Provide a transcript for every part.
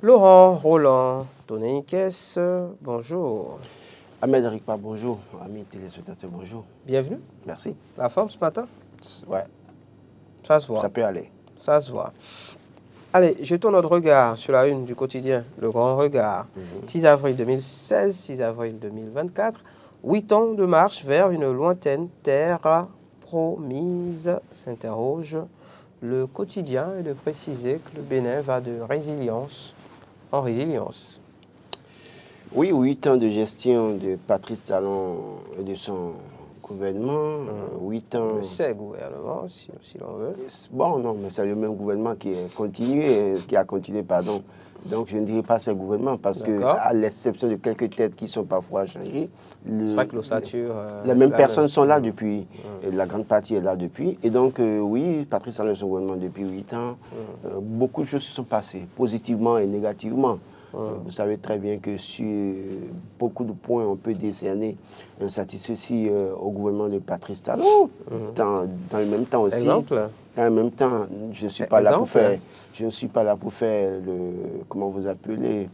Laurent Roland Toneniquès, bonjour. Ahmed Rikpa, bonjour. Amis téléspectateurs, bonjour. Bienvenue. Merci. La forme ce matin? Ouais. Ça se voit. Ça peut aller. Ça se voit. Allez, jetons notre regard sur la une du quotidien, le grand regard. 6 avril 2016, 6 avril 2024, 8 ans de marche vers une lointaine terre promise, s'interroge le quotidien et de préciser que le Bénin va de résilience en résilience. Oui, 8 ans de gestion de Patrice Talon et de son gouvernement, 8 ans... C'est gouvernement, si l'on veut. Bon, non, mais c'est le même gouvernement qui a continué, pardon. Donc, je ne dirais pas c'est gouvernement parce que, à l'exception de quelques têtes qui sont parfois changées, c'est vrai que l'ossature... les mêmes personnes sont là depuis, la grande partie est là depuis. Et donc, oui, Patrice Talon et son gouvernement depuis 8 ans, beaucoup de choses se sont passées, positivement et négativement. Vous savez très bien que sur beaucoup de points, on peut décerner un satisfait au gouvernement de Patrice Talon. Dans le même temps aussi. Exemple? En même temps, je ne suis pas là pour faire, le, comment vous appelez,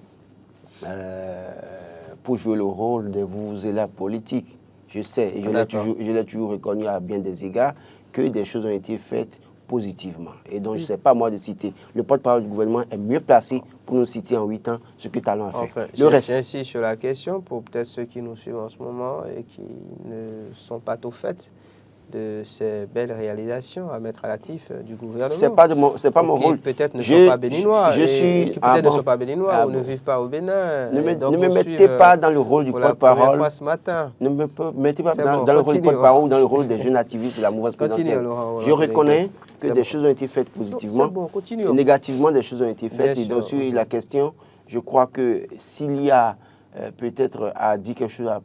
pour jouer le rôle de vuvuzela politique. Je sais, et je l'ai toujours reconnu à bien des égards, que des choses ont été faites positivement. Et donc, je ne sais pas moi de citer. Le porte-parole du gouvernement est mieux placé pour nous citer en 8 ans ce que Talon a fait. Enfin, le reste. J'insiste sur la question pour peut-être ceux qui nous suivent en ce moment et qui ne sont pas au fait de ces belles réalisations à mettre à l'actif du gouvernement. C'est pas mon rôle. Peut-être ne sont pas béninois. Qui peut-être ne sont pas béninois ou ne vivent pas au Bénin. Ne me mettez pas dans le rôle du porte-parole. Ce matin. Ne me mettez pas dans le rôle du porte-parole ou dans le rôle des jeunes activistes de la mouvance présidentielle. Je reconnais que des choses ont été faites positivement. Et négativement, des choses ont été faites. Et donc, sur la question, je crois que s'il y a peut-être à dire quelque chose à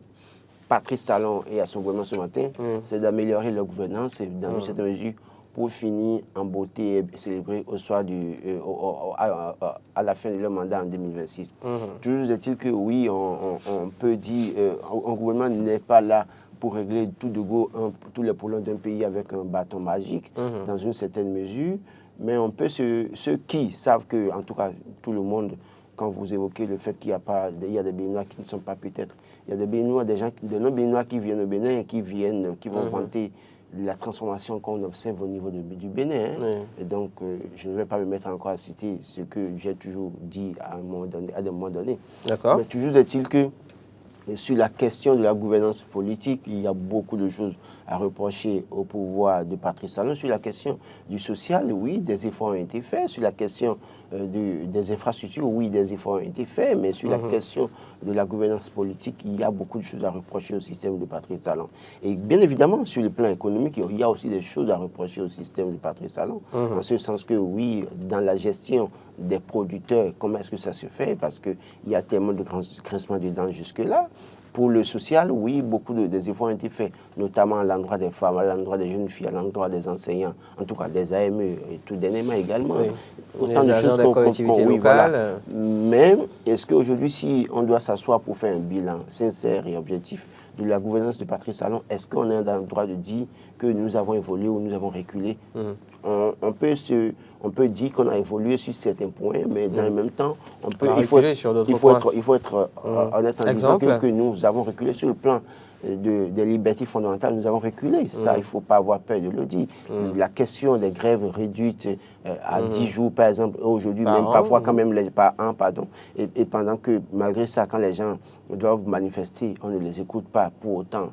Patrice Talon et à son gouvernement ce matin, c'est d'améliorer leur gouvernance et dans une certaine mesure pour finir en beauté et célébrer au soir à la fin de leur mandat en 2026. Toujours est-il que oui, on peut dire un gouvernement n'est pas là pour régler tous les problèmes d'un pays avec un bâton magique, dans une certaine mesure, mais on peut, ceux qui savent que, en tout cas, tout le monde, quand vous évoquez le fait qu'il y a des Béninois qui ne sont pas peut-être, il y a des Béninois, des non-Béninois qui viennent au Bénin et qui vont vanter la transformation qu'on observe au niveau du Bénin. Et donc, je ne vais pas me mettre encore à citer ce que j'ai toujours dit à des moments donnés. D'accord. Mais toujours est-il que sur la question de la gouvernance politique, il y a beaucoup de choses à reprocher au pouvoir de Patrice Talon. Sur la question du social, oui, des efforts ont été faits. Sur la question des infrastructures, oui, des efforts ont été faits. Mais sur la question de la gouvernance politique, il y a beaucoup de choses à reprocher au système de Patrice Talon. Et bien évidemment, sur le plan économique, il y a aussi des choses à reprocher au système de Patrice Talon. En ce sens que, oui, dans la gestion des producteurs, comment est-ce que ça se fait? Parce qu'il y a tellement de grincements de dents jusque-là. Pour le social, oui, beaucoup des efforts ont été faits, notamment à l'endroit des femmes, à l'endroit des jeunes filles, à l'endroit des enseignants, en tout cas des AME et tout dernièrement également. Oui. Autant de choses qu'on collectivités locales. Voilà. Mais est-ce qu'aujourd'hui, si on doit s'asseoir pour faire un bilan sincère et objectif de la gouvernance de Patrice Talon, est-ce qu'on est dans le droit de dire que nous avons évolué ou nous avons reculé? On peut dire qu'on a évolué sur certains points, mais dans le même temps, il faut être honnête en disant que nous avons reculé sur le plan des libertés fondamentales, nous avons reculé. Ça, il ne faut pas avoir peur de le dire. La question des grèves réduites à 10 jours, par exemple, aujourd'hui, même parfois quand même par an, pardon, et pendant que, malgré ça, quand les gens doivent manifester, on ne les écoute pas pour autant.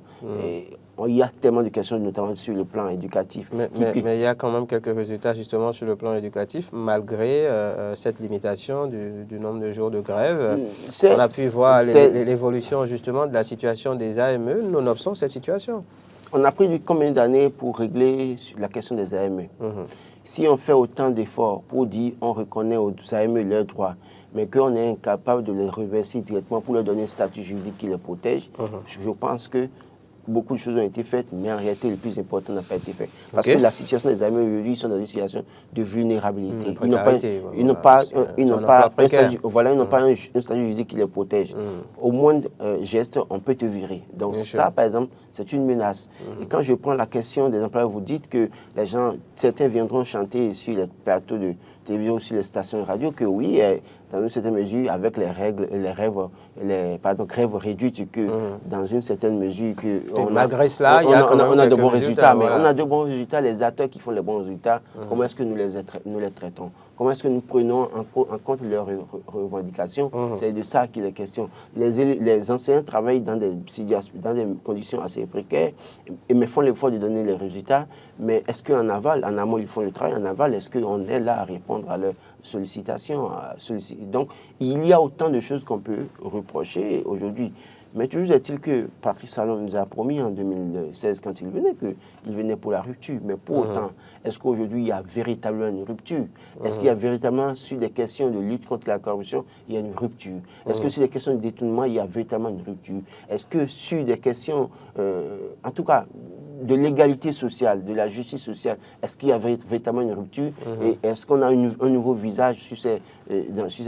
Il y a tellement de questions, notamment sur le plan éducatif. Mais il y a quand même quelques résultats justement sur le plan éducatif, malgré cette limitation du nombre de jours de grève. On a pu voir l'évolution justement de la situation des AME, nonobstant cette situation. On a pris combien d'années pour régler la question des AME? Si on fait autant d'efforts pour dire on reconnaît aux AME leurs droits, mais qu'on est incapable de les reverser directement pour leur donner un statut juridique qui les protège, je pense que beaucoup de choses ont été faites, mais en réalité, le plus important n'a pas été fait. Parce que la situation des AME aujourd'hui sont dans une situation de vulnérabilité. Ils n'ont pas un statut juridique qui les protège. Au moindre geste, on peut te virer. Donc ça, par exemple, c'est une menace. Et quand je prends la question des employeurs, vous dites que les gens, certains viendront chanter sur les plateaux télévisions, aussi les stations de radio, que oui, dans une certaine mesure, avec les règles, grèves réduites, que dans une certaine mesure, que malgré cela, il y a quand même on a de bons résultats. Mais voilà. on a de bons résultats, les acteurs qui font les bons résultats, comment est-ce que nous les traitons? Comment est-ce que nous prenons en compte leurs revendications? C'est de ça qu'il est question. Les enseignants travaillent dans des conditions assez précaires, mais font l'effort de donner les résultats. Mais est-ce qu'en aval, en amont, ils font le travail? En aval, est-ce qu'on est là à répondre à leurs sollicitations? Donc, il y a autant de choses qu'on peut reprocher aujourd'hui. Mais toujours est-il que Patrice Talon nous a promis en 2016, quand il venait, qu'il venait pour la rupture. Mais pour autant, est-ce qu'aujourd'hui, il y a véritablement une rupture? Est-ce qu'il y a véritablement, sur des questions de lutte contre la corruption, il y a une rupture? Est-ce que sur des questions de détournement, il y a véritablement une rupture? Est-ce que sur des questions, en tout cas, de l'égalité sociale, de la justice sociale, est-ce qu'il y a véritablement une rupture? Et est-ce qu'on a un nouveau visage sur ces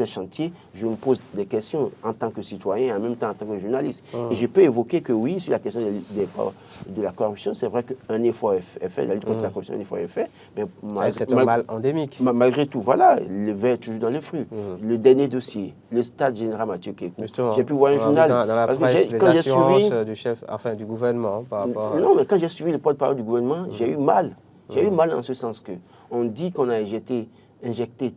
chantiers? Je me pose des questions en tant que citoyen et en même temps en tant que journaliste. Et je peux évoquer que oui, sur la question de la corruption, c'est vrai qu'un effort est fait, la lutte contre la corruption, un effort est fait. Mais c'est un mal endémique. Malgré tout, voilà, le verre est toujours dans les fruits. Le dernier dossier, le stade général Mathieu Kékou. J'ai pu voir un journal. Dans la presse, les assurances du chef, enfin du gouvernement par rapport à... Non, mais quand j'ai suivi le porte-parole du gouvernement, j'ai eu mal. J'ai eu mal en ce sens que on dit qu'on a injecté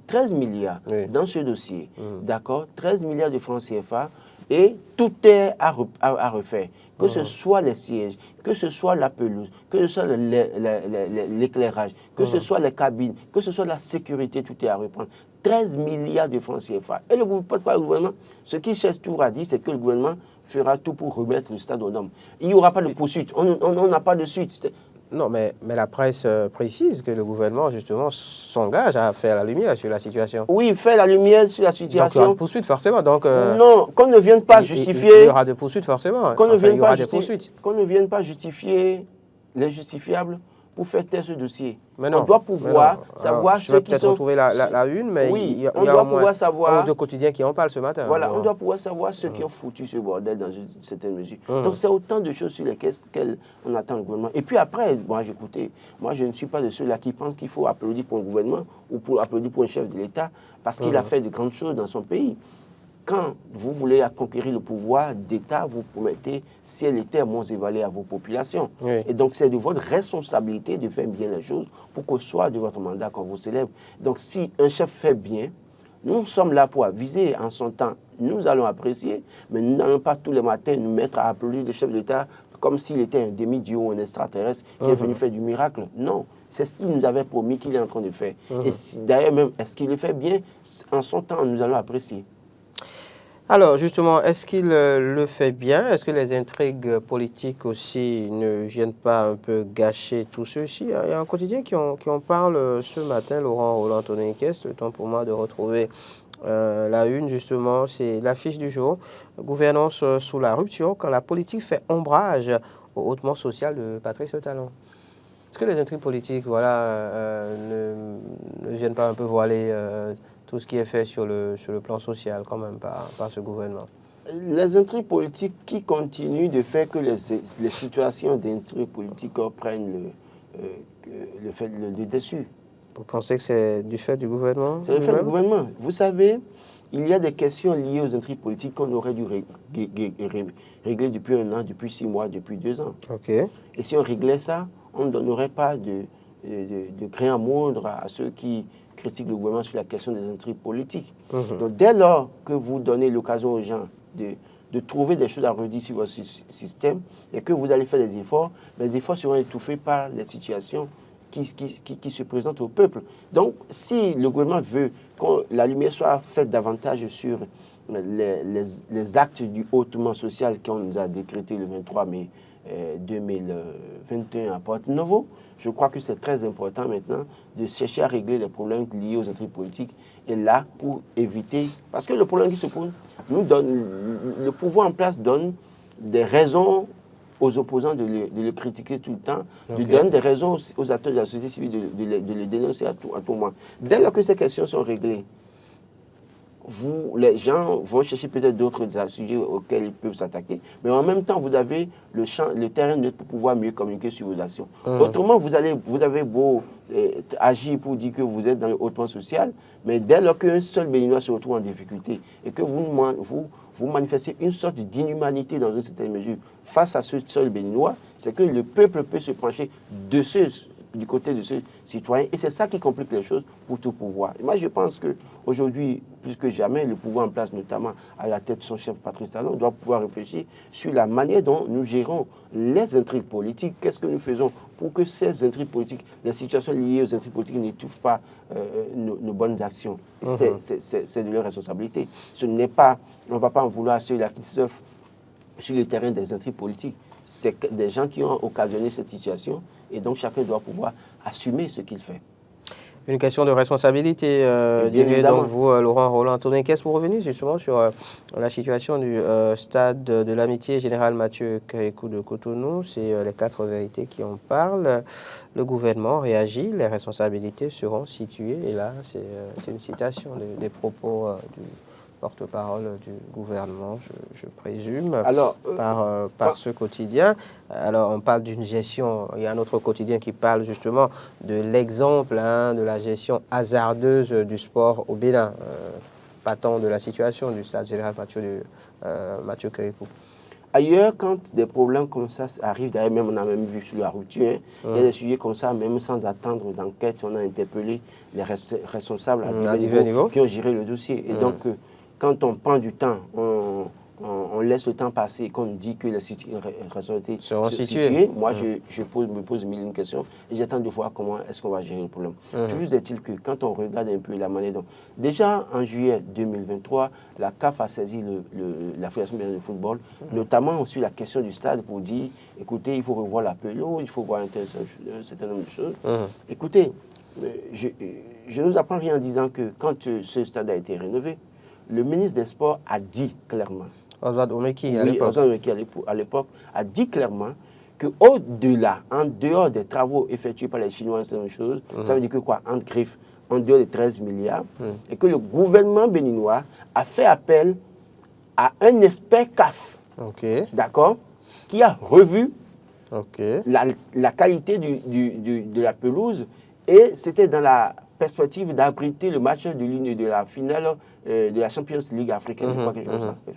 13 milliards dans ce dossier. D'accord? 13 milliards de francs CFA. Et tout est à refaire, que ce soit les sièges, que ce soit la pelouse, que ce soit l'éclairage, que ce soit les cabines, que ce soit la sécurité, tout est à reprendre. 13 milliards de francs CFA. Et le gouvernement, ce qu'il cherche toujours à dire, c'est que le gouvernement fera tout pour remettre le stade aux normes. Il n'y aura pas de poursuite, on n'a pas de suite. Non, mais la presse précise que le gouvernement, justement, s'engage à faire la lumière sur la situation. Oui, faire la lumière sur la situation. Donc, il y aura des poursuites, forcément. Donc, non, qu'on ne vienne pas justifier... Il y aura des poursuites, forcément. Qu'on ne vienne pas justifier l'injustifiable pour faire taire ce dossier. Mais non, on doit pouvoir savoir ceux qui sont... Je vais peut-être retrouver la une, mais oui, il y a on doit pouvoir savoir... deux quotidiens qui en parlent ce matin. Voilà, on doit pouvoir savoir ceux qui ont foutu ce bordel dans une certaine mesure. Donc c'est autant de choses sur lesquelles on attend le gouvernement. Et puis après, moi je ne suis pas de ceux-là qui pensent qu'il faut applaudir pour un gouvernement ou pour applaudir pour un chef de l'État parce qu'il a fait de grandes choses dans son pays. Quand vous voulez conquérir le pouvoir d'État, vous promettez ciel et terre, monts et vallées à vos populations. Oui. Et donc, c'est de votre responsabilité de faire bien les choses pour qu'au soir de votre mandat qu'on vous célèbre. Donc, si un chef fait bien, nous sommes là pour aviser en son temps. Nous allons apprécier, mais nous n'allons pas tous les matins nous mettre à applaudir le chef d'État comme s'il était un demi-dieu ou un extraterrestre qui est venu faire du miracle. Non, c'est ce qu'il nous avait promis qu'il est en train de faire. Et d'ailleurs même, est-ce qu'il le fait bien? En son temps, nous allons apprécier. Alors, justement, est-ce qu'il le fait bien? Est-ce que les intrigues politiques aussi ne viennent pas un peu gâcher tout ceci? Il y a un quotidien qui en parle ce matin, Laurent Roland-Antonin-Kess. Le temps pour moi de retrouver la une, justement, c'est l'affiche du jour. Gouvernance sous la rupture, quand la politique fait ombrage au hautement social de Patrice Talon. Est-ce que les intrigues politiques ne viennent pas un peu voiler tout ce qui est fait sur le plan social quand même par ce gouvernement? Les intrigues politiques qui continuent de faire que les situations d'intrigues politiques prennent le dessus. Vous pensez que c'est du fait du gouvernement? C'est du fait du gouvernement. Vous savez, il y a des questions liées aux intrigues politiques qu'on aurait dû régler depuis 1 an, depuis 6 mois, depuis 2 ans. Okay. Et si on réglait ça, on ne donnerait pas de grain à moindre à ceux qui critiquent le gouvernement sur la question des intrigues politiques. Donc dès lors que vous donnez l'occasion aux gens de trouver des choses à redire sur votre système et que vous allez faire des efforts, les efforts seront étouffés par les situations qui se présentent au peuple. Donc si le gouvernement veut que la lumière soit faite davantage sur les actes du hautement social qu'on nous a décrété le 23 mai 2021 à Porto-Novo, je crois que c'est très important maintenant de chercher à régler les problèmes liés aux intrigues politiques et là pour éviter, parce que le problème qui se pose, le pouvoir en place donne des raisons aux opposants de le critiquer tout le temps, donne des raisons aux acteurs de la société civile de le dénoncer à tout moment. Dès lors que ces questions sont réglées, les gens vont chercher peut-être d'autres sujets auxquels ils peuvent s'attaquer, mais en même temps, vous avez le terrain neutre pour pouvoir mieux communiquer sur vos actions. Autrement, vous avez beau agir pour dire que vous êtes dans le hautement social, mais dès lors qu'un seul Béninois se retrouve en difficulté et que vous manifestez une sorte d'inhumanité dans une certaine mesure face à ce seul Béninois, c'est que le peuple peut se pencher du côté de ce citoyen, et c'est ça qui complique les choses pour tout pouvoir. Et moi, je pense qu'aujourd'hui, plus que jamais, le pouvoir en place, notamment à la tête de son chef Patrice Talon, doit pouvoir réfléchir sur la manière dont nous gérons les intrigues politiques. Qu'est-ce que nous faisons pour que ces intrigues politiques, les situations liées aux intrigues politiques n'étouffent pas nos bonnes actions. C'est de leur responsabilité. Ce n'est pas, on ne va pas en vouloir à ceux-là qui surfent sur le terrain des intrigues politiques. C'est des gens qui ont occasionné cette situation, et donc chacun doit pouvoir assumer ce qu'il fait. Une question de responsabilité, donc vous, Laurent Roland-Antonin Caisse, pour revenir justement sur la situation du stade de l'Amitié Général Mathieu Kérékou de Cotonou. C'est les 4 vérités qui en parlent. Le gouvernement réagit, les responsabilités seront situées. Et là, c'est une citation des propos du porte-parole du gouvernement, je présume, par ce quotidien. Alors, on parle d'une gestion, il y a un autre quotidien qui parle justement de l'exemple de la gestion hasardeuse du sport au Bénin, partant de la situation du stade général Mathieu Kérékou. Ailleurs, quand des problèmes comme ça arrivent, d'ailleurs même on a même vu sur la routière, il y a des sujets comme ça, même sans attendre d'enquête, on a interpellé les responsables à divers niveaux qui ont géré le dossier. Et donc, quand on prend du temps, on laisse le temps passer et qu'on dit que les responsabilités seront situées, moi je me pose mille questions et j'attends de voir comment est-ce qu'on va gérer le problème. Toujours est-il que quand on regarde un peu la manière dont... Déjà en juillet 2023, la CAF a saisi la Fédération béninoise de football, notamment sur la question du stade pour dire, écoutez, il faut revoir la pelouse, il faut voir un certain nombre de choses. Écoutez, je ne vous apprends rien en disant que quand ce stade a été rénové, le ministre des Sports a dit clairement, Oswald Omeki, à l'époque, a dit clairement qu'au-delà, en dehors des travaux effectués par les Chinois, ça veut dire que quoi, en griffe, en dehors des 13 milliards, et que le gouvernement béninois a fait appel à un expert CAF, d'accord, qui a revu la qualité de la pelouse, et c'était dans la perspective d'abriter le match de la finale de la Champions League africaine, je crois que je me rappelle.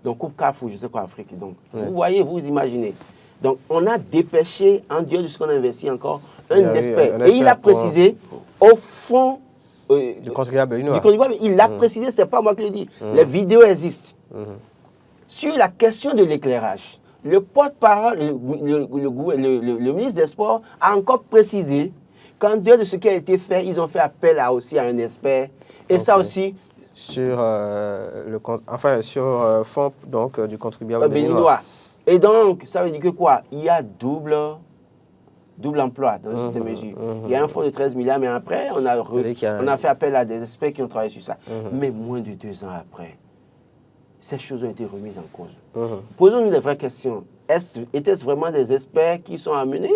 Donc, Coupe CAF ou je sais quoi, Afrique. Donc, vous voyez, vous imaginez. Donc, on a dépêché, en dehors de ce qu'on a investi encore, un expert. Et il a précisé, au fond du contribuable, il l'a précisé, ce n'est pas moi qui le dis. Les vidéos existent. Sur la question de l'éclairage, le porte-parole, le ministre des Sports a encore précisé qu'en dehors de ce qui a été fait, ils ont fait appel aussi à un expert. Et ça aussi... Sur fond donc, du contribuable béninois. Et donc, ça veut dire que quoi? Il y a double emploi dans cette mesure. Il y a un fonds de 13 milliards, mais après, on a fait appel à des experts qui ont travaillé sur ça. Mais moins de 2 ans après, ces choses ont été remises en cause. Posons-nous des vraies questions. Étaient-ce vraiment des experts qui sont amenés?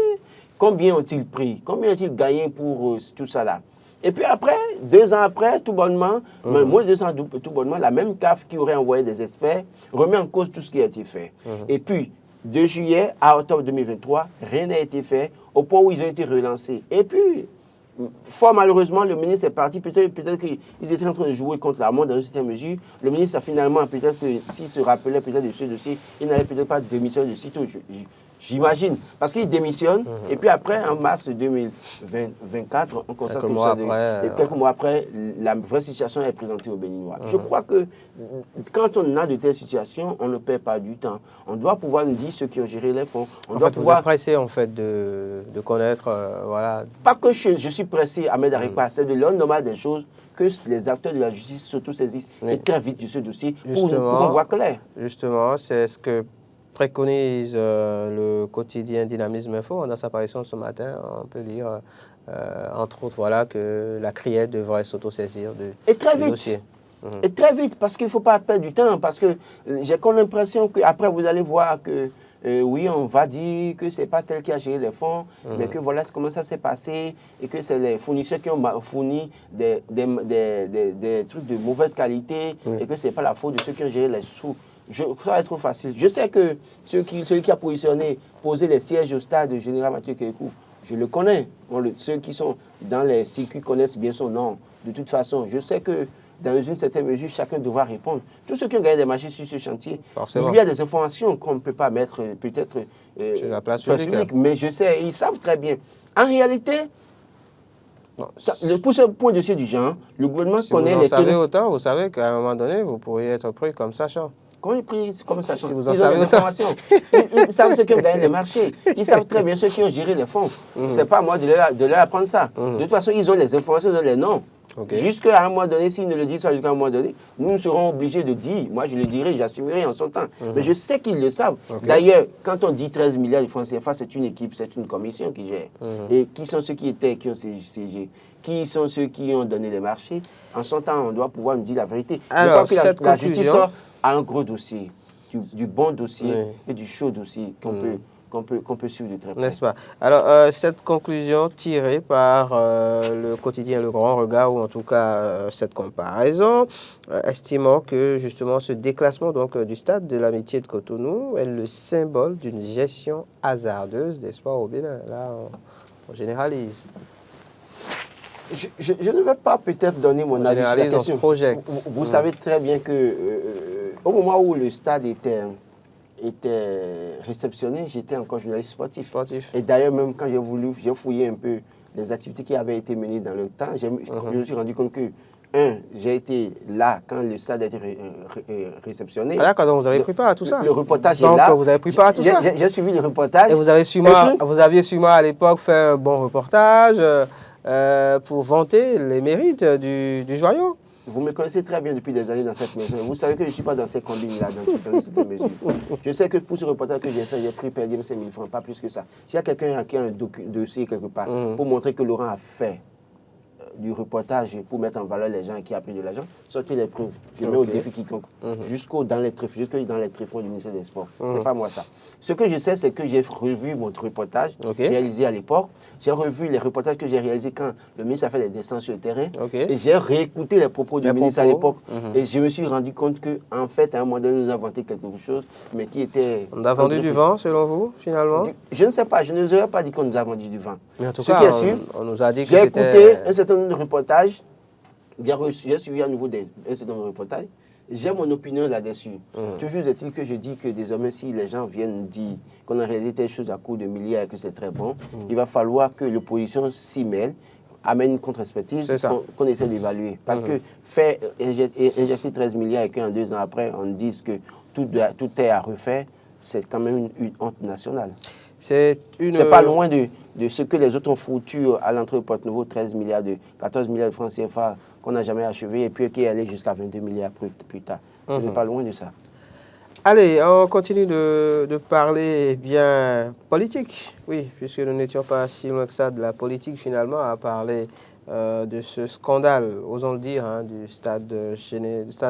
Combien ont-ils pris? Combien ont-ils gagné pour tout ça là? Et puis après, 2 ans après, tout bonnement, moins de 2 ans, tout bonnement, la même CAF qui aurait envoyé des experts remet en cause tout ce qui a été fait. Et puis, de juillet à octobre 2023, rien n'a été fait au point où ils ont été relancés. Et puis, fort malheureusement, le ministre est parti. Peut-être qu'ils étaient en train de jouer contre la montre dans une certaine mesure. Le ministre a finalement, peut-être que s'il se rappelait peut-être de ce dossier, il n'allait peut-être pas démissionner de sitôt. J'imagine, parce qu'il démissionne, et puis après, en mars 2024, on constate que quelques mois après, la vraie situation est présentée aux Béninois. Je crois que quand on a de telles situations, on ne perd pas du temps. On doit pouvoir nous dire ceux qui ont géré les fonds. Vous êtes pressé en fait de connaître, voilà. Pas que je suis pressé, Ahmed Arikpa, c'est de l'ordre normal des choses que les acteurs de la justice s'auto-saisissent et très vite de ce dossier pour qu'on voit clair. Justement, c'est ce que préconise le quotidien Dynamisme Info. Dans sa apparition ce matin, on peut lire, entre autres, voilà, que la criette devrait s'autosaisir du dossier. Et très vite, parce qu'il ne faut pas perdre du temps, parce que j'ai comme l'impression qu'après, vous allez voir que oui, on va dire que ce n'est pas tel qui a géré les fonds, mais que voilà comment ça s'est passé et que c'est les fournisseurs qui ont fourni des trucs de mauvaise qualité et que ce n'est pas la faute de ceux qui ont géré les sous. Ça va être trop facile. Je sais que celui qui a posé les sièges au stade de Général Mathieu Kékou, je le connais. Ceux qui sont dans les circuits connaissent bien son nom. De toute façon, je sais que dans une certaine mesure, chacun devra répondre. Tous ceux qui ont gagné des marchés sur ce chantier, il y a des informations qu'on ne peut pas mettre peut-être sur la place publique, mais je sais, ils savent très bien. En réalité, pour ce point de dossier du genre, le gouvernement connaît les... Si vous en savez autant, vous savez qu'à un moment donné, vous pourriez être pris comme sachant. Comment ils prient comme sachant? Si vous en savez autant. Ils savent ceux qui ont gagné les marchés. Ils savent très bien ceux qui ont géré les fonds. Ce n'est pas à moi de leur apprendre ça. De toute façon, ils ont les informations, ils ont les noms. Jusqu'à un moment donné, s'ils ne le disent pas jusqu'à un moment donné, nous serons obligés de dire. Moi, je le dirai, j'assumerai en son temps. Mais je sais qu'ils le savent. D'ailleurs, quand on dit 13 milliards de francs CFA, c'est une équipe, c'est une commission qui gère. Et qui sont ceux qui ont siégé? Qui sont ceux qui ont donné les marchés? En son temps, on doit pouvoir nous dire la vérité. Alors, je crois que la justice sort à un gros dossier, du bon dossier et du chaud dossier qu'on peut suivre de très près. N'est-ce pas? Alors, cette conclusion tirée par le quotidien Le Grand Regard, ou en tout cas cette comparaison, estimant que justement ce déclassement donc, du stade de l'amitié de Cotonou est le symbole d'une gestion hasardeuse des sports au Bénin. Là, on généralise. Je ne vais pas peut-être donner mon avis sur la question. Vous savez très bien que au moment où le stade était réceptionné, j'étais encore journaliste sportif. Et d'ailleurs, même quand j'ai fouillé un peu les activités qui avaient été menées dans le temps, je me suis rendu compte que, j'ai été là quand le stade a été réceptionné. Ah d'accord, donc vous avez pris part à tout ça. Le reportage est là. Donc vous avez pris part à tout ça. J'ai suivi le reportage. Et vous aviez sûrement à l'époque fait un bon reportage pour vanter les mérites du joyau. Vous me connaissez très bien depuis des années dans cette maison. Vous savez que je ne suis pas dans ces combines-là, dans cette mesure. Je sais que pour ce reportage que j'ai fait, j'ai pris per diem 5 000 francs, pas plus que ça. S'il y a quelqu'un qui a un dossier quelque part pour montrer que Laurent a fait du reportage pour mettre en valeur les gens qui ont pris de l'argent, sortez les preuves. Je mets au défi quiconque. Jusqu'au dans les tréfonds du ministère des Sports. C'est pas moi ça. Ce que je sais, c'est que j'ai revu mon reportage réalisé à l'époque. J'ai revu les reportages que j'ai réalisés quand le ministre a fait des descentes sur le terrain. Et j'ai réécouté les propos du ministre à l'époque. Et je me suis rendu compte qu'en fait, à un moment donné, nous avons inventé quelque chose, mais qui était... On a vendu du vent, selon vous, finalement? Je ne sais pas. Je ne vous aurais pas dit qu'on nous a vendu du vent. Mais en tout cas, on nous a dit que j'ai écouté un certain nombre de reportages. J'ai suivi à nouveau un certain nombre de reportages. J'ai mon opinion là-dessus. Toujours est-il que je dis que désormais, si les gens viennent dire qu'on a réalisé telle chose à coût de milliards et que c'est très bon, il va falloir que l'opposition s'y mêle, amène une contre-expertise qu'on essaie d'évaluer. Parce que faire injecter 13 milliards et qu'en 2 ans après, on dise que tout est à refaire, c'est quand même une honte nationale. C'est pas loin de ce que les autres ont foutu à l'entrée de Porte-Nouveau, 14 milliards de francs CFA qu'on n'a jamais achevé et puis qui est allé jusqu'à 22 milliards plus tard. Ce n'est pas loin de ça. Allez, on continue de parler bien politique. Oui, puisque nous n'étions pas si loin que ça de la politique finalement à parler de ce scandale, osons le dire, du stade de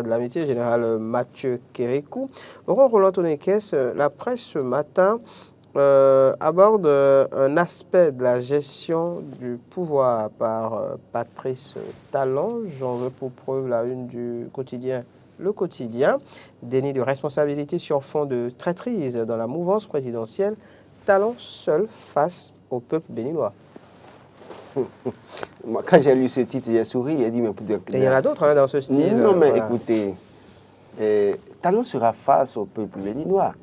l'amitié, général Mathieu Kérékou. Roland Tonekes, la presse ce matin aborde un aspect de la gestion du pouvoir par Patrice Talon. J'en veux pour preuve la une du quotidien Le Quotidien. Déni de responsabilité sur fond de traîtrise dans la mouvance présidentielle. Talon seul face au peuple béninois. Moi, quand j'ai lu ce titre, j'ai souri. J'ai dit, mais il y en a d'autres dans ce style. Non, mais voilà. Écoutez, Talon sera face au peuple béninois.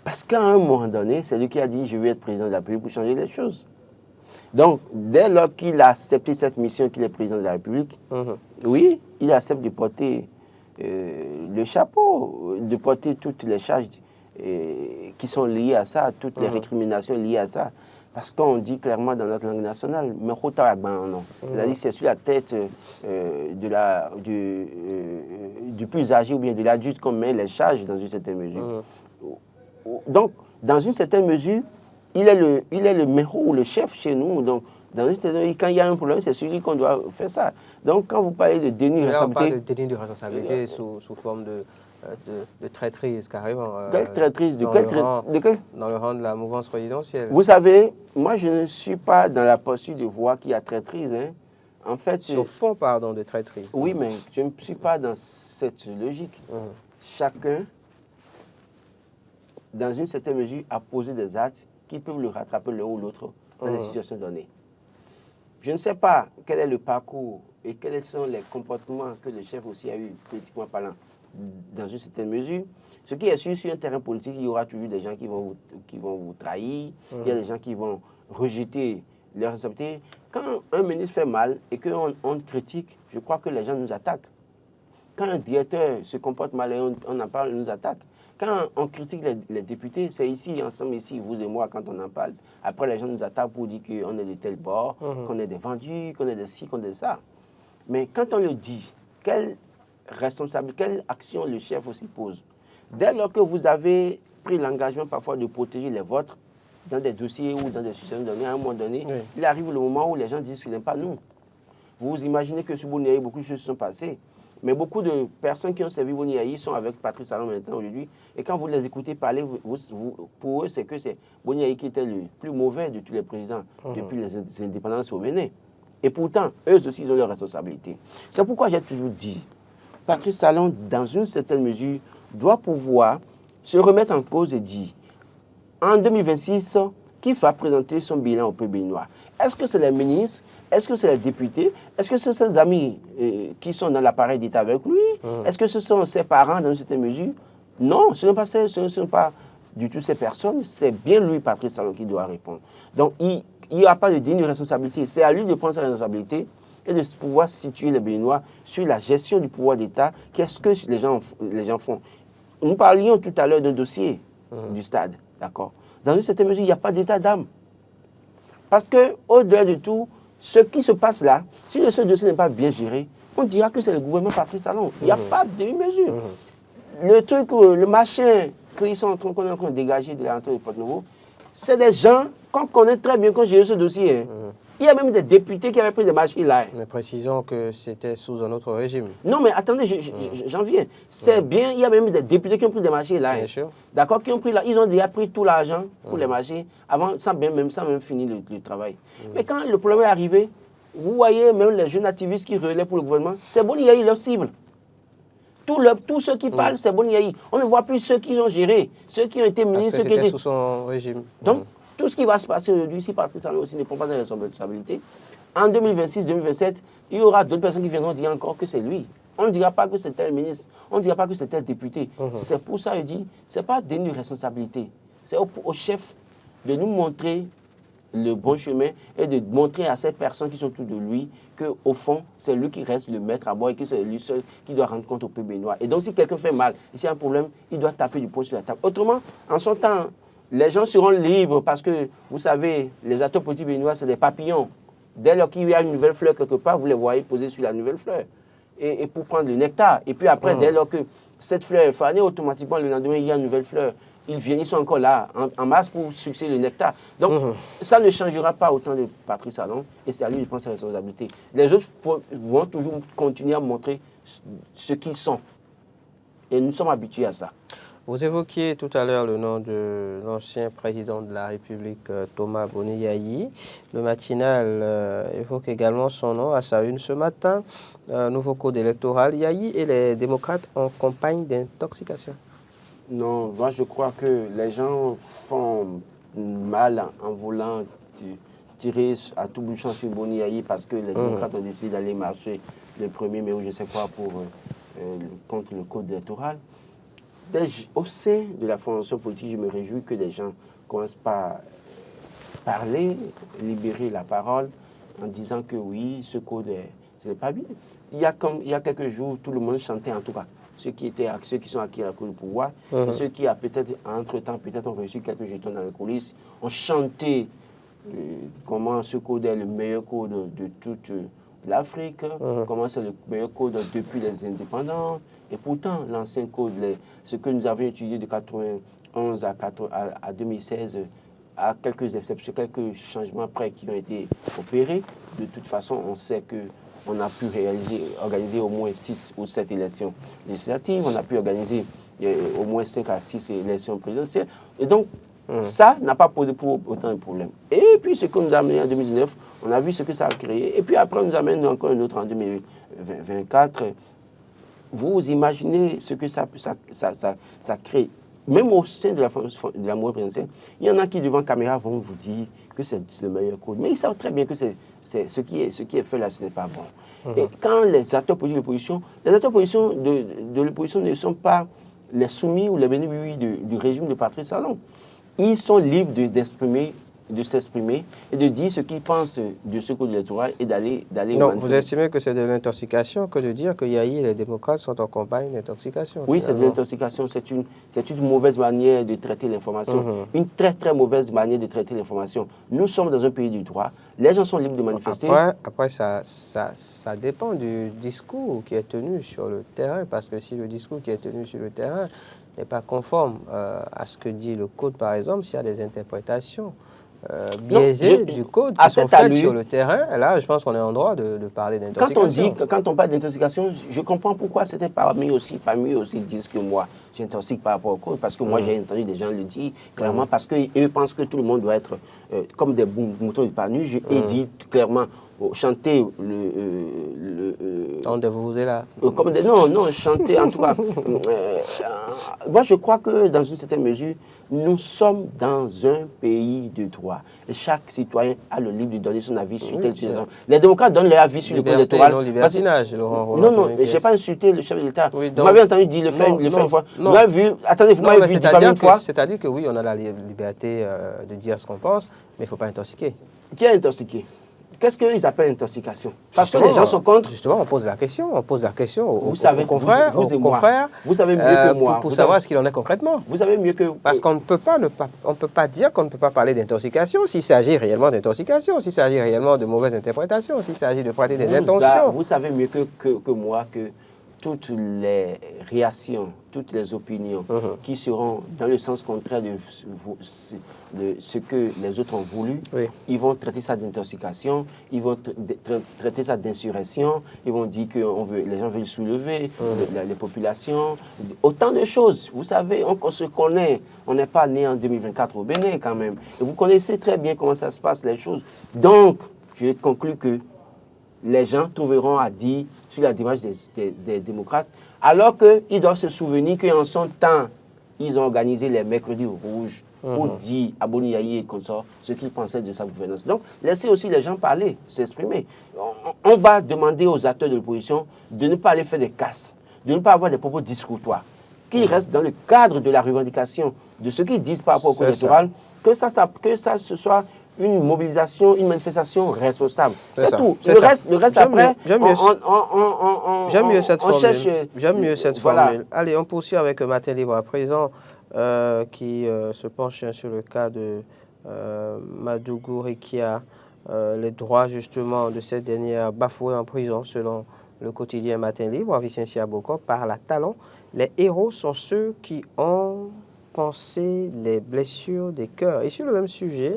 Parce qu'à un moment donné, c'est lui qui a dit « je vais être président de la République pour changer les choses ». Donc, dès lors qu'il a accepté cette mission qu'il est président de la République, oui, il accepte de porter le chapeau, de porter toutes les charges qui sont liées à ça, toutes les récriminations liées à ça. Parce qu'on dit clairement dans notre langue nationale, « mais c'est-à-dire c'est sur la tête du plus âgé ou bien de l'adulte qu'on met les charges dans une certaine mesure ». Donc, dans une certaine mesure, il est le méro ou le chef chez nous. Donc, Quand il y a un problème, c'est celui qu'on doit faire ça. Donc, quand vous parlez de déni de responsabilité... on parle de déni de responsabilité sous forme de traîtrise, carrément. Quelle traîtrise? Dans le rang de la mouvance présidentielle. Vous savez, moi, je ne suis pas dans la posture de voir qu'il y a traîtrise. Hein. En fait, sur fond, pardon, de traîtrise. Oui, mais je ne suis pas dans cette logique. Chacun, dans une certaine mesure, a posé des actes qui peuvent le rattraper l'un ou l'autre dans des situations données. Je ne sais pas quel est le parcours et quels sont les comportements que le chef aussi a eu, politiquement parlant, dans une certaine mesure. Ce qui est sûr, sur un terrain politique, il y aura toujours des gens qui vont vous trahir, il y a des gens qui vont rejeter leurs responsabilités. Quand un ministre fait mal et qu'on critique, je crois que les gens nous attaquent. Quand un directeur se comporte mal et on en parle, on nous attaque. Quand on critique les députés, c'est ici, ensemble, ici, vous et moi, quand on en parle. Après, les gens nous attaquent pour dire qu'on est de tel bord, qu'on est des vendus, qu'on est de ci, qu'on est de ça. Mais quand on le dit, quelle responsabilité, quelle action le chef aussi pose? Dès lors que vous avez pris l'engagement parfois de protéger les vôtres dans des dossiers ou dans des situations données, à un moment donné, il arrive le moment où les gens disent qu'ils n'aiment pas nous. Vous imaginez que sur Boni Yayi, beaucoup de choses se sont passées. Mais beaucoup de personnes qui ont servi Boni Yayi sont avec Patrice Talon maintenant aujourd'hui. Et quand vous les écoutez parler, pour eux, c'est que c'est Boni Yayi qui était le plus mauvais de tous les présidents depuis les indépendances au Bénin. Et pourtant, eux aussi, ils ont leurs responsabilités. C'est pourquoi j'ai toujours dit, Patrice Talon, dans une certaine mesure, doit pouvoir se remettre en cause et dire, en 2026, qui va présenter son bilan au peuple béninois? Est-ce que c'est les ministres? Est-ce que c'est les députés? Est-ce que c'est ses amis qui sont dans l'appareil d'État avec lui? Est-ce que ce sont ses parents dans une certaine mesure? Non, ce ne sont pas du tout ces personnes. C'est bien lui, Patrice Talon, qui doit répondre. Donc, il n'y a pas de déni de responsabilité. C'est à lui de prendre sa responsabilité et de pouvoir situer les Béninois sur la gestion du pouvoir d'État. Qu'est-ce que les gens font? Nous parlions tout à l'heure d'un dossier du stade, d'accord? Dans une certaine mesure, il n'y a pas d'état d'âme. Parce qu'au-delà de tout, ce qui se passe là, si ce dossier n'est pas bien géré, on dira que c'est le gouvernement Patrice Talon. Il n'y a pas de mesure. Le truc, le machin qu'on est en train de dégager de l'entrée de Porte-Nouveau, c'est des gens qu'on connaît très bien, qui ont géré ce dossier. Il y a même des députés qui avaient pris des machines là. Mais précisons que c'était sous un autre régime. Non, mais attendez, j'en viens. C'est bien, il y a même des députés qui ont pris des machines là. Bien sûr. D'accord, qui ont pris là. Ils ont déjà pris tout l'argent pour les machines avant, sans même finir le travail. Mais quand le problème est arrivé, vous voyez même les jeunes activistes qui relaient pour le gouvernement, c'est Boni Yayi leur cible. Tous ceux qui parlent, c'est Boni Yayi. On ne voit plus ceux qui ont géré, ceux qui ont été ministres. C'était sous son régime. Donc, tout ce qui va se passer aujourd'hui, si Patrice Talon aussi ne prend pas de responsabilité, en 2026-2027, il y aura d'autres personnes qui viendront dire encore que c'est lui. On ne dira pas que c'est tel ministre, on ne dira pas que c'est tel député. C'est pour ça que je dis, ce n'est pas déni de responsabilité. C'est au chef de nous montrer le bon chemin et de montrer à ces personnes qui sont autour de lui qu'au fond, c'est lui qui reste le maître à bord et que c'est lui seul qui doit rendre compte au peuple béninois. Et donc, si quelqu'un fait mal, et s'il y a un problème, il doit taper du poing sur la table. Autrement, en son temps, les gens seront libres parce que, vous savez, les acteurs politiques béninois, c'est des papillons. Dès lors qu'il y a une nouvelle fleur quelque part, vous les voyez poser sur la nouvelle fleur. Et pour prendre le nectar. Et puis après, dès lors que cette fleur est fanée, automatiquement, le lendemain, il y a une nouvelle fleur. Ils viennent, ils sont encore là, en masse pour sucer le nectar. Donc, ça ne changera pas autant de Patrice Talon, et c'est à lui de prendre ses responsabilités. Les autres vont toujours continuer à montrer ce qu'ils sont. Et nous sommes habitués à ça. Vous évoquiez tout à l'heure le nom de l'ancien président de la République, Thomas Boni Yayi. Le matinal évoque également son nom à sa une ce matin. Nouveau code électoral, Yayi et les démocrates en campagne d'intoxication. Non, moi je crois que les gens font mal en voulant tirer à tout bout de champ sur Boni Yayi parce que les démocrates ont décidé d'aller marcher le 1er mai ou je sais quoi contre le code électoral. Au sein de la formation politique, je me réjouis que des gens commencent par parler, libérer la parole en disant que oui, ce code, ce n'est pas bien. Il y a quelques jours, tout le monde chantait en tout cas. Ceux qui sont acquis à la cour du pouvoir, et ceux qui, peut-être, entre-temps, peut-être ont reçu quelques jetons dans les coulisses, ont chanté comment ce code est le meilleur code de toute l'Afrique, comment c'est le meilleur code depuis les indépendances. Et pourtant, l'ancien code, ce que nous avions utilisé de 91 à 2016, à quelques exceptions, quelques changements près qui ont été opérés. De toute façon, on sait qu'on a pu organiser au moins 6 ou 7 élections législatives, on a pu organiser au moins 5 à 6 élections présidentielles. Et donc, ça n'a pas posé pour autant de problèmes. Et puis, ce que nous a amené en 2019, on a vu ce que ça a créé. Et puis après, on nous amène encore un autre en 2024. Vous imaginez ce que ça crée. Même au sein de la mouvance présidentielle, il y en a qui, devant caméra, vont vous dire que c'est le meilleur code. Mais ils savent très bien que ce qui est fait là, ce n'est pas bon. Et quand les acteurs politiques de l'opposition, les acteurs de l'opposition ne sont pas les soumis ou les bénéficiaires du régime de Patrice Talon. Ils sont libres de s'exprimer et de dire ce qu'ils pensent de ce code électoral et d'aller Donc, vous estimez que c'est de l'intoxication que de dire que Yahi et les démocrates sont en campagne d'intoxication? Oui, c'est de l'intoxication. C'est une mauvaise manière de traiter l'information. Une très, très mauvaise manière de traiter l'information. Nous sommes dans un pays du droit. Les gens sont libres de manifester. Après ça dépend du discours qui est tenu sur le terrain. Parce que si le discours qui est tenu sur le terrain n'est pas conforme à ce que dit le code, par exemple, s'il y a des interprétations biaisées du code qui sont faites sur le terrain, là, je pense qu'on est en droit de parler d'intoxication. Quand on parle d'intoxication, je comprends pourquoi c'était parmi eux aussi disent que moi, j'intoxique par rapport au code, parce que moi, j'ai entendu des gens le dire clairement, parce qu'eux pensent que tout le monde doit être comme des moutons de panuche, et dit clairement, chanter vous êtes là. Non, chanter en tout cas. Moi, je crois que dans une certaine mesure, nous sommes dans un pays de droit. Et chaque citoyen a le libre de donner son avis sur tel sujet. Les démocrates donnent leur avis sur le code électoral. Non, je n'ai pas insulté le chef de l'État. Vous m'avez entendu dire le faire une fois. Vous m'avez vu, attendez, vous m'avez vu diffamer une fois. C'est-à-dire que oui, on a la liberté de dire ce qu'on pense, mais il ne faut pas intoxiquer. Qui a intoxiqué? Qu'est-ce qu'ils appellent intoxication? Parce que les gens sont contre. Justement, on pose la question aux confrères, vous et moi. Vous savez mieux que moi. Pour savoir ce qu'il en est concrètement. Vous savez mieux que... Parce qu'on ne peut pas dire qu'on ne peut pas parler d'intoxication s'il s'agit réellement d'intoxication, s'il s'agit réellement de mauvaise interprétation, s'il s'agit de prêter des intentions. Vous savez mieux que moi que toutes les réactions, toutes les opinions qui seront dans le sens contraire de ce que les autres ont voulu, ils vont traiter ça d'intoxication, ils vont traiter ça d'insurrection, ils vont dire que les gens veulent soulever les populations, autant de choses. Vous savez, on se connaît, on n'est pas né en 2024 au Bénin quand même. Et vous connaissez très bien comment ça se passe, les choses. Donc, je conclus que les gens trouveront à dire sur la démarche des démocrates, alors qu'ils doivent se souvenir qu'en son temps, ils ont organisé les mercredis rouges pour dire à Boni Yahi et consorts ce qu'ils pensaient de sa gouvernance. Donc, laissez aussi les gens parler, s'exprimer. On va demander aux acteurs de l'opposition de ne pas aller faire des casses, de ne pas avoir des propos discourtoires, qu'ils restent dans le cadre de la revendication de ce qu'ils disent par rapport au code électoral, que ça ce soit une mobilisation, une manifestation responsable. C'est tout. Le reste après, j'aime mieux cette formule. J'aime mieux cette formule. Allez, on poursuit avec Matin Libre à présent, qui se penche sur le cas de Madougou Rekia, les droits justement de cette dernière bafoués en prison, selon le quotidien Matin Libre, Vicence Boko, par la Talon. Les héros sont ceux qui ont pensé les blessures des cœurs. Et sur le même sujet,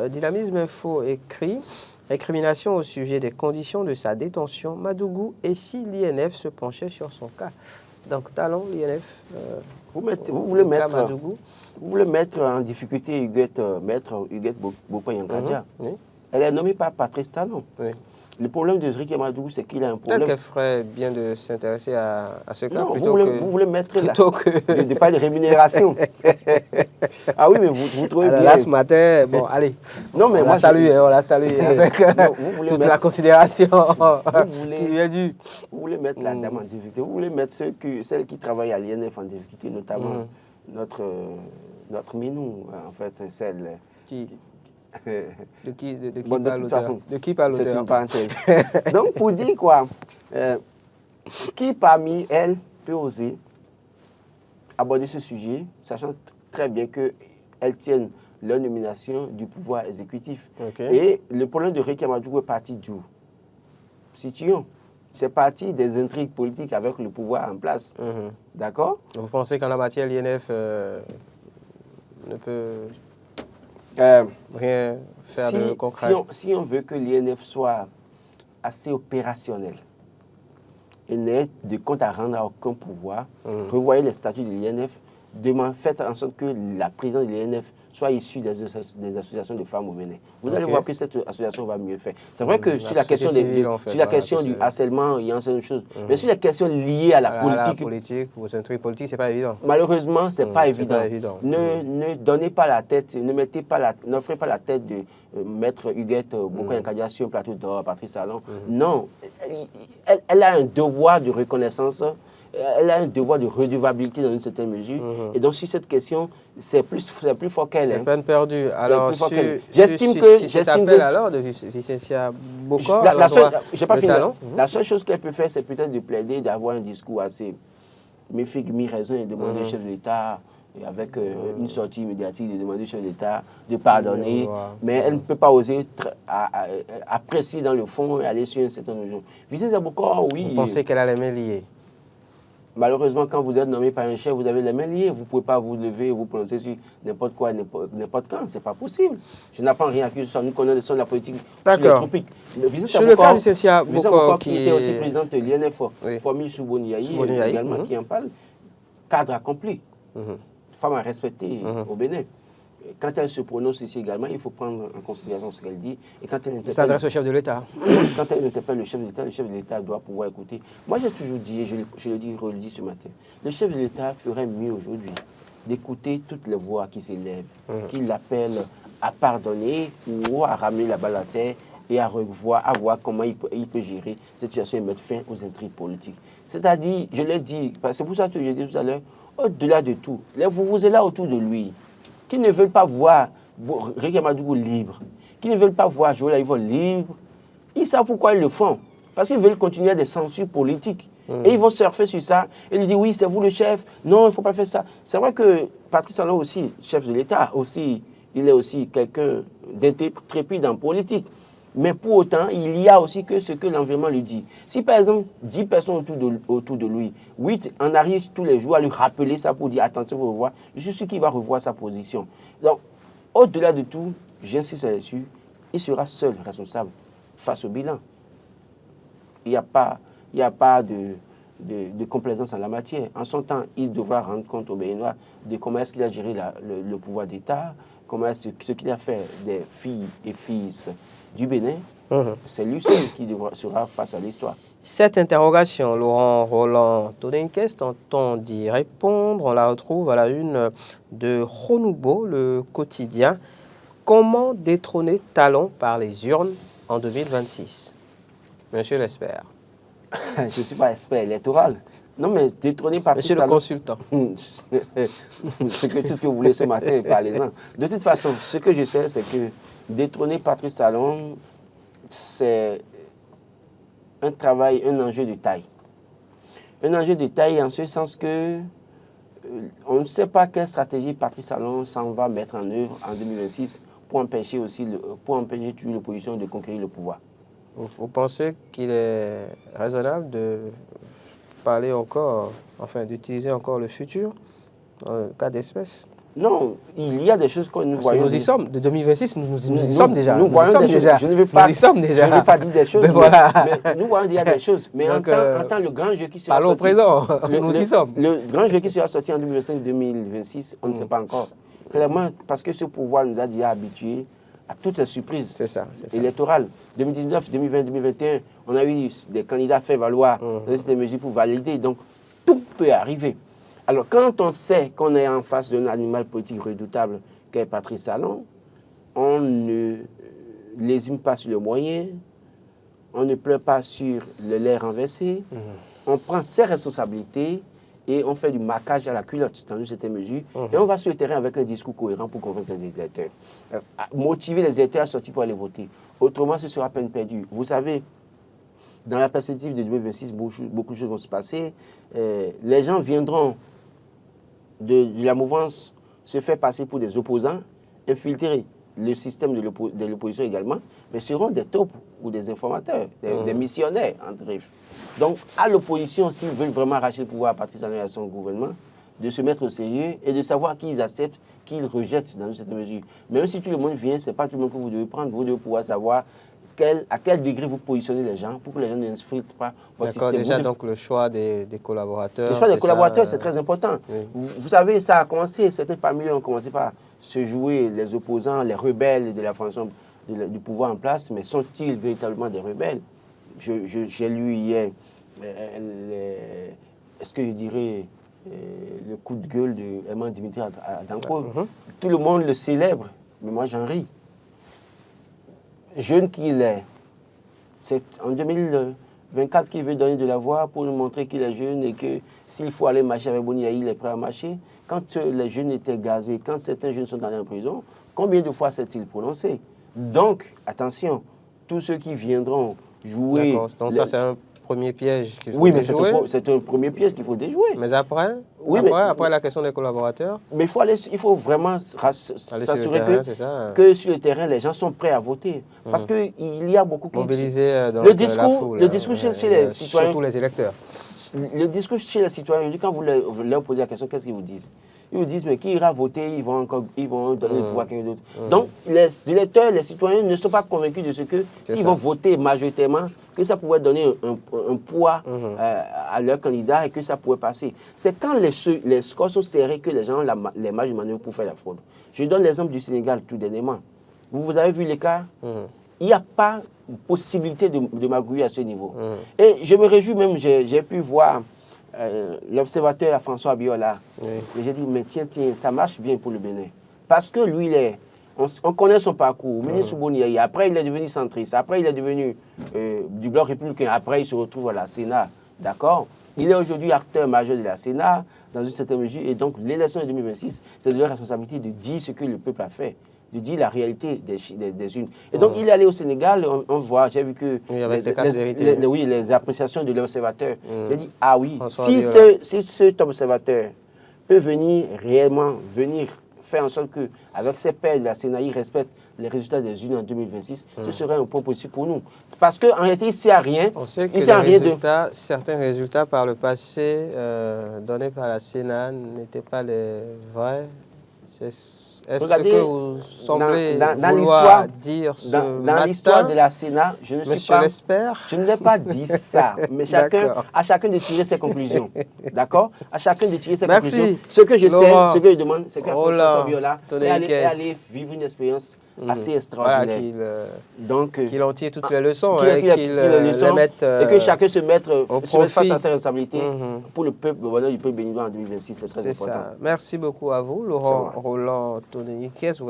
Dynamisme Info écrit « Incrimination au sujet des conditions de sa détention, Madougou et si l'INF se penchait sur son cas ». Donc, Talon, l'INF, vous voulez mettre en difficulté Maître Huguette Boko-Yankadia. Elle est nommée par Patrice Talon. Le problème de Rekia Madougou, c'est qu'il a un problème. Peut-être qu'elle ferait bien de s'intéresser à ce cas. Non, vous voulez mettre de pas de rémunération. Ah oui, mais vous trouvez alors bien. Là, ce matin, bon, allez. Non, mais on la salue avec toute la considération qui lui est due. Vous voulez mettre la dame en difficulté. Vous voulez mettre celles qui travaillent à l'INF en difficulté, notamment notre Minou, en fait, celle qui... De qui qui parle l'auteur? C'est une parenthèse. Donc, pour dire quoi, qui parmi elles peut oser aborder ce sujet, sachant très bien qu'elles tiennent leur nomination du pouvoir exécutif. Et le problème de Rekia Madougou est parti d'où? Situons. C'est parti des intrigues politiques avec le pouvoir en place. D'accord? Vous pensez qu'en la matière, l'INF ne peut... Rien faire de concret. Si on veut que l'INF soit assez opérationnel et n'ait de compte à rendre à aucun pouvoir, revoyez les statuts de l'INF, faites en sorte que la présidence de l'INF soit issue des associations de femmes au Bénin. Vous allez voir que cette association va mieux faire. C'est vrai que sur la question, du harcèlement, il y a une seule chose. Mais sur les questions liées à la politique, aux intrigues politiques, ce n'est pas évident. Malheureusement, ce n'est pas évident. Ne donnez pas la tête, n'offrez pas la tête de Maître Huguette Bokoyankadia sur un plateau d'or, Patrice Talon. Non, elle a un devoir de reconnaissance. Elle a un devoir de redevabilité dans une certaine mesure. Et donc, sur cette question, c'est plus fort qu'elle. C'est peine perdue. Alors, j'estime que... alors de Vicentia Boko, la seule chose qu'elle peut faire, c'est peut-être de plaider, d'avoir un discours assez méfique, mi-raison, et demander au chef de l'État, avec une sortie médiatique, de demander au chef de l'État de pardonner. Mais elle ne peut pas oser apprécier dans le fond et aller sur une certaine mesure. Vicentia Boko, oui. Vous pensez qu'elle a les mains liées? Malheureusement, quand vous êtes nommé par un chef, vous avez les mains liées. Vous ne pouvez pas vous lever et vous prononcer sur n'importe quoi, n'importe quand. Ce n'est pas possible. Je n'apprends rien à qui ce soit. Nous connaissons la politique sur les tropiques. Sur le cas de Vicentia Boko, qui était aussi présidente de l'INF, Formule Souboniaï, également, qui en parle, cadre accompli. Femme à respecter au Bénin. Quand elle se prononce ici également, il faut prendre en considération ce qu'elle dit. Et quand elle s'adresse au chef de l'État. Quand elle interpelle le chef de l'État doit pouvoir écouter. Moi, j'ai toujours dit, et je le dis, je le dis ce matin, le chef de l'État ferait mieux aujourd'hui d'écouter toutes les voix qui s'élèvent, qui l'appellent à pardonner ou à ramener la balle à terre et à voir comment il peut gérer cette situation et mettre fin aux intrigues politiques. C'est-à-dire, je l'ai dit, c'est pour ça que je l'ai dit tout à l'heure, au-delà de tout, vous êtes là autour de lui, qui ne veulent pas voir Riek Madougou libre, qui ne veulent pas voir Joël Aïvo libre, ils savent pourquoi ils le font. Parce qu'ils veulent continuer des censures politiques. Et ils vont surfer sur ça et lui dire oui, c'est vous le chef, non, il ne faut pas faire ça. C'est vrai que Patrice Talon aussi, chef de l'État, il est aussi quelqu'un d'intrépide en politique. Mais pour autant, il y a aussi que ce que l'environnement lui dit. Si par exemple 10 personnes autour de lui, 8 en arrivent tous les jours à lui rappeler ça pour dire attention, vous revoir, je suis sûr qu'il va revoir sa position. Donc, au-delà de tout, j'insiste là-dessus, il sera seul responsable face au bilan. Il n'y a pas de complaisance en la matière. En son temps, il devra rendre compte aux Béninois de comment est-ce qu'il a géré le pouvoir d'État, comment est-ce qu'il a fait des filles et fils du Bénin. C'est lui seul qui sera face à l'histoire. Cette interrogation, Laurent Roland Todenkes tentons d'y répondre. On la retrouve à la une de Renouveau, le quotidien. Comment détrôner Talon par les urnes en 2026? Monsieur l'expert. Je ne suis pas expert électoral. Non, mais détrôner Patrice Talon... Monsieur le consultant. Tout ce que vous voulez ce matin, parlez-en. De toute façon, ce que je sais, c'est que détrôner Patrice Talon, c'est un travail, un enjeu de taille. Un enjeu de taille en ce sens que on ne sait pas quelle stratégie Patrice Talon s'en va mettre en œuvre en 2026 pour empêcher toujours l'opposition de conquérir le pouvoir. Vous pensez qu'il est raisonnable de parler encore, enfin d'utiliser encore le futur dans le cas d'espèce? Non, il y a des choses que nous voyons. Nous y sommes, de 2026, nous y sommes déjà. Nous voyons des choses. Je ne veux pas, nous y sommes déjà. Je ne veux pas dire des choses, mais nous voyons qu'il y a des choses. Mais donc, en tant le grand jeu qui sera sorti... Parlons présent, nous y sommes. Le grand jeu qui sera sorti en 2025-2026, on ne sait pas encore. Clairement, parce que ce pouvoir nous a déjà habitués à toutes les surprises électorales. 2019, 2020, 2021, on a eu des candidats fait valoir des mesures pour valider. Donc, tout peut arriver. Alors, quand on sait qu'on est en face d'un animal politique redoutable qu'est Patrice Talon, on ne lésime pas sur le moyen, on ne pleure pas sur le lait renversé, on prend ses responsabilités et on fait du marquage à la culotte dans une certaine mesure. Et on va sur le terrain avec un discours cohérent pour convaincre les électeurs. Motiver les électeurs à sortir pour aller voter. Autrement, ce sera peine perdue. Vous savez, dans la perspective de 2026, beaucoup de choses vont se passer. Les gens viendront de la mouvance se faire passer pour des opposants, infiltrer le système de l'opposition également, mais seront des taupes ou des informateurs, des missionnaires, en bref. Donc, à l'opposition, s'ils veulent vraiment arracher le pouvoir à Patrice Talon et à son gouvernement, de se mettre au sérieux et de savoir qui ils acceptent, qu'il rejette dans une certaine mesure. Même si tout le monde vient, ce n'est pas tout le monde que vous devez prendre. Vous devez pouvoir savoir à quel degré vous positionnez les gens pour que les gens n'infiltrent pas votre système. D'accord, déjà, donc le choix des collaborateurs. Le choix des collaborateurs, c'est très important. Oui. Vous savez, ça a commencé, certains parmi eux ont commencé par se jouer les opposants, les rebelles de la fonction du pouvoir en place, mais sont-ils véritablement des rebelles? J'ai lu hier, est-ce que je dirais, le coup de gueule de Herman Dimitri Adanko. Tout le monde le célèbre, mais moi j'en ris. Jeune qu'il est, c'est en 2024 qu'il veut donner de la voix pour nous montrer qu'il est jeune et que s'il faut aller marcher avec Boni Yahi, il est prêt à marcher. Quand les jeunes étaient gazés, quand certains jeunes sont allés en prison, combien de fois s'est-il prononcé? Donc, attention, tous ceux qui viendront jouer... Donc ça, c'est un premier piège qu'il faut déjouer. Oui, mais c'est un premier piège qu'il faut déjouer. Mais après, après la question des collaborateurs... Mais il faut vraiment s'assurer que sur le terrain, les gens sont prêts à voter. Parce qu'il y a beaucoup qui... Mobiliser donc, la foule. Le discours chez les citoyens... Surtout les électeurs. Le discours chez les citoyens, quand vous leur posez la question, qu'est-ce qu'ils vous disent? Ils vous disent, mais qui ira voter, ils vont donner le pouvoir à quelqu'un d'autre. Donc, les électeurs, les citoyens ne sont pas convaincus de ce que, s'ils vont voter majoritairement, que ça pourrait donner un poids à leur candidat et que ça pourrait passer. C'est quand les scores sont serrés que les gens ont les marges de manœuvre pour faire la fraude. Je donne l'exemple du Sénégal tout dernièrement. Vous avez vu l'écart? Il n'y a pas de possibilité de magouiller à ce niveau. Et je me réjouis même, j'ai pu voir l'observateur François Abiola. Et j'ai dit, mais tiens, ça marche bien pour le Bénin. Parce que lui, on connaît son parcours. Ministre Boni Yahi, après il est devenu centriste, après il est devenu du bloc républicain, après il se retrouve à la Sénat. D'accord? Il est aujourd'hui acteur majeur de la Sénat, dans une certaine mesure, et donc l'élection de 2026, c'est de leur responsabilité de dire ce que le peuple a fait, de dire la réalité des unes. Et donc, il est allé au Sénégal, on voit, j'ai vu que les appréciations de l'observateur. J'ai dit, ah oui, si cet observateur peut réellement faire en sorte qu'avec ses pairs de la Sénat, il respecte les résultats des unes en 2026, ce serait un point possible pour nous. Parce qu'en réalité, il ne sait rien. On sait que certains résultats par le passé donnés par la Sénat n'étaient pas les vrais. Est-ce que vous semblez vouloir dire ce dans l'histoire de la Sénat, je ne suis pas... Je ne vais pas dire ça, mais à chacun de tirer ses conclusions. D'accord? À chacun de tirer ses conclusions. Ce que je sais, ce que je demande, c'est qu'à François Abiola aller vivre une expérience assez extraordinaire. Voilà, qu'il en tire toutes les leçons et qu'il les mette et que chacun se mette face à ses responsabilités pour le peuple, le bonheur du peuple béninois en 2026. C'est très important. Ça. Merci beaucoup à vous, Laurent Roland Toneniquez.